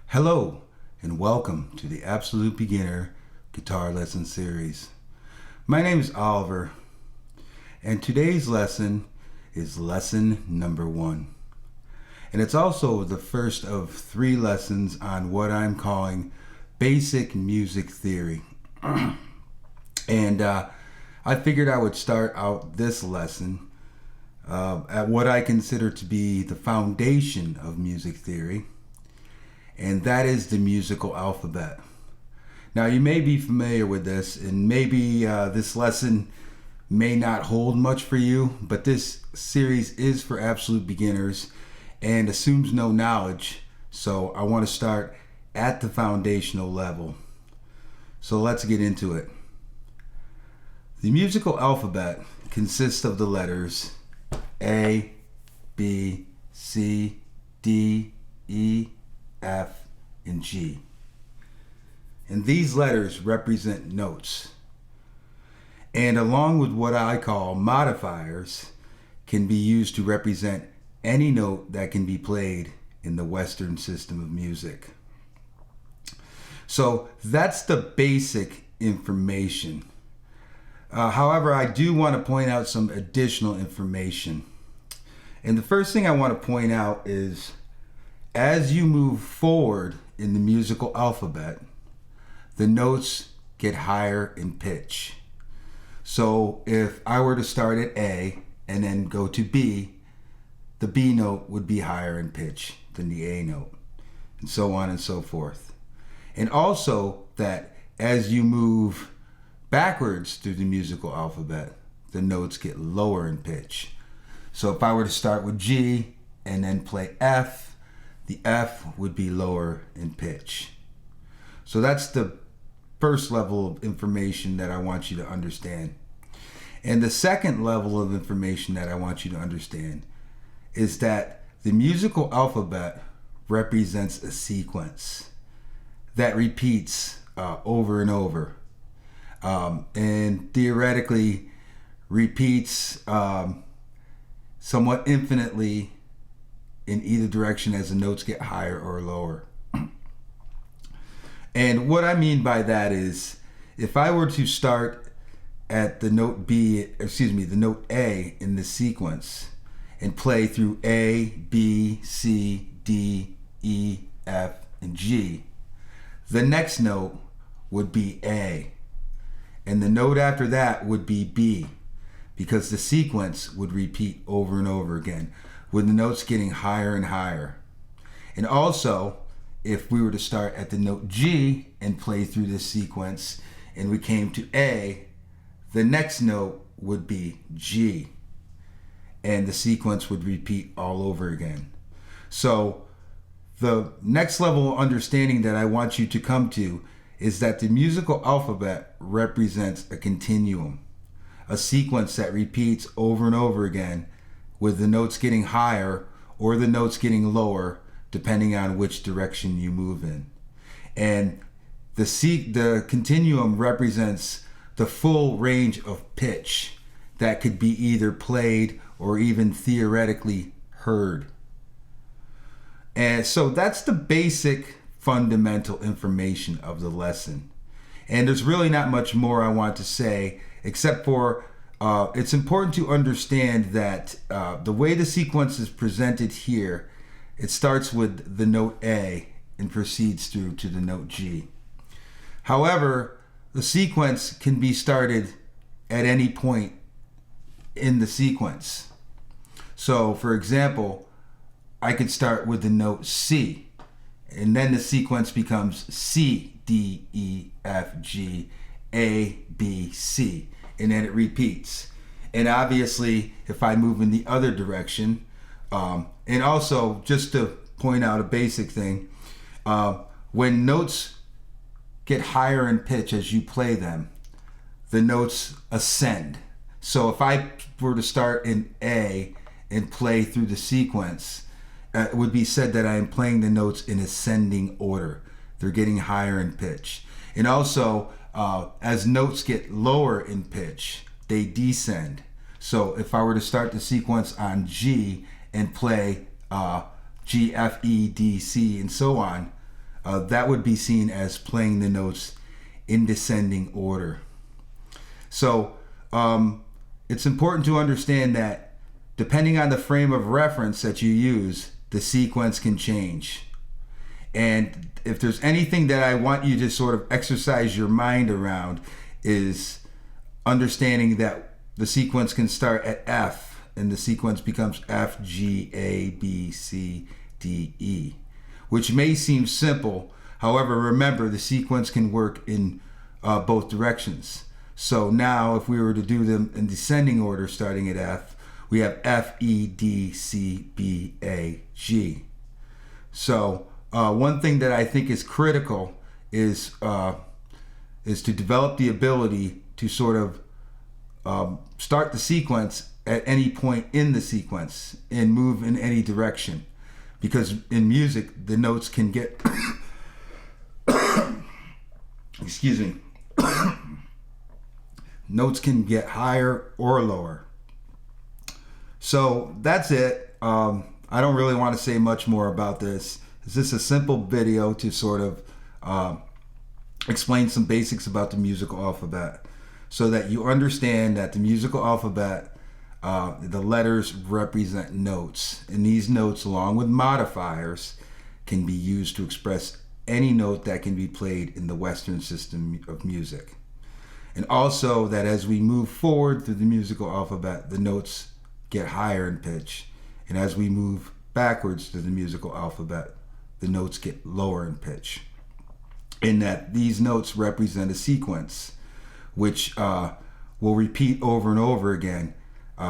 Hello, and welcome to the Absolute Beginner Guitar Lesson Series. My name is Oliver, and today's lesson is lesson number 1. And it's also the first of 3 lessons on what I'm calling basic music theory. And I figured I would start out this lesson at what I consider to be the foundation of music theory, and that is the musical alphabet. Now, you may be familiar with this, and maybe this lesson may not hold much for you, but this series is for absolute beginners and assumes no knowledge, so I want to start at the foundational level. So let's get into it. The musical alphabet consists of the letters A, B, C, D, E, F, and G. And these letters represent notes. And along with what I call modifiers, can be used to represent any note that can be played in the Western system of music. So that's the basic information. However, I do want to point out some additional information. And the first thing I want to point out is, as you move forward in the musical alphabet, the notes get higher in pitch. So if I were to start at A and then go to B, the B note would be higher in pitch than the A note, and so on and so forth. And also that as you move backwards through the musical alphabet, the notes get lower in pitch. So if I were to start with G and then play F, the F would be lower in pitch. So that's the first level of information that I want you to understand. And the second level of information that I want you to understand is that the musical alphabet represents a sequence that repeats over and over, and theoretically repeats somewhat infinitely in either direction as the notes get higher or lower. And what I mean by that is, if I were to start at the note the note A in the sequence and play through A, B, C, D, E, F, and G, the next note would be A, and the note after that would be B, because the sequence would repeat over and over again, with the notes getting higher and higher. And also, if we were to start at the note G and play through this sequence and we came to A, the next note would be G, and the sequence would repeat all over again. So the next level of understanding that I want you to come to is that the musical alphabet represents a continuum, a sequence that repeats over and over again, with the notes getting higher or the notes getting lower depending on which direction you move in. And the continuum represents the full range of pitch that could be either played or even theoretically heard. And so that's the basic fundamental information of the lesson. And there's really not much more I want to say, except for it's important to understand that the way the sequence is presented here, it starts with the note A and proceeds through to the note G. However, the sequence can be started at any point in the sequence. So, for example, I could start with the note C, and then the sequence becomes C, D, E, F, G, A, B, C, and then it repeats. And obviously, if I move in the other direction, and also just to point out a basic thing, when notes get higher in pitch as you play them, the notes ascend. So if I were to start in A and play through the sequence, it would be said that I am playing the notes in ascending order. They're getting higher in pitch. And also, as notes get lower in pitch, they descend. So if I were to start the sequence on G and play G, F, E, D, C, and so on, that would be seen as playing the notes in descending order. So it's important to understand that depending on the frame of reference that you use, the sequence can change. And if there's anything that I want you to sort of exercise your mind around, is understanding that the sequence can start at F and the sequence becomes F, G, A, B, C, D, E, which may seem simple. However, remember the sequence can work in both directions. So now if we were to do them in descending order starting at F, we have F, E, D, C, B, A, G. So one thing that I think is critical is to develop the ability to sort of start the sequence at any point in the sequence and move in any direction. Because in music, the notes can get, excuse me, notes can get higher or lower. So that's it. I don't really want to say much more about this. It's just a simple video to sort of explain some basics about the musical alphabet so that you understand that the musical alphabet, the letters represent notes. And these notes, along with modifiers, can be used to express any note that can be played in the Western system of music. And also that as we move forward through the musical alphabet, the notes get higher in pitch. And as we move backwards through the musical alphabet, the notes get lower in pitch. In that these notes represent a sequence which will repeat over and over again,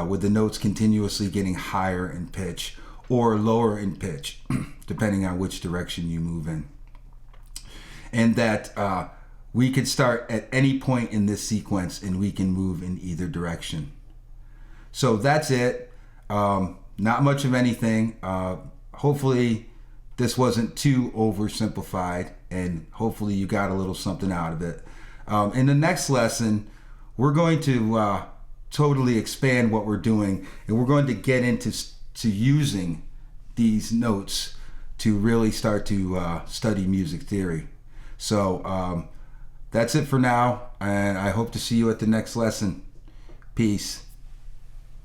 with the notes continuously getting higher in pitch or lower in pitch, depending on which direction you move in. And that we could start at any point in this sequence and we can move in either direction. So that's it. Not much of anything. Hopefully this wasn't too oversimplified, and hopefully you got a little something out of it. In the next lesson, we're going to totally expand what we're doing, and we're going to get into using these notes to really start to study music theory. So that's it for now, and I hope to see you at the next lesson. Peace.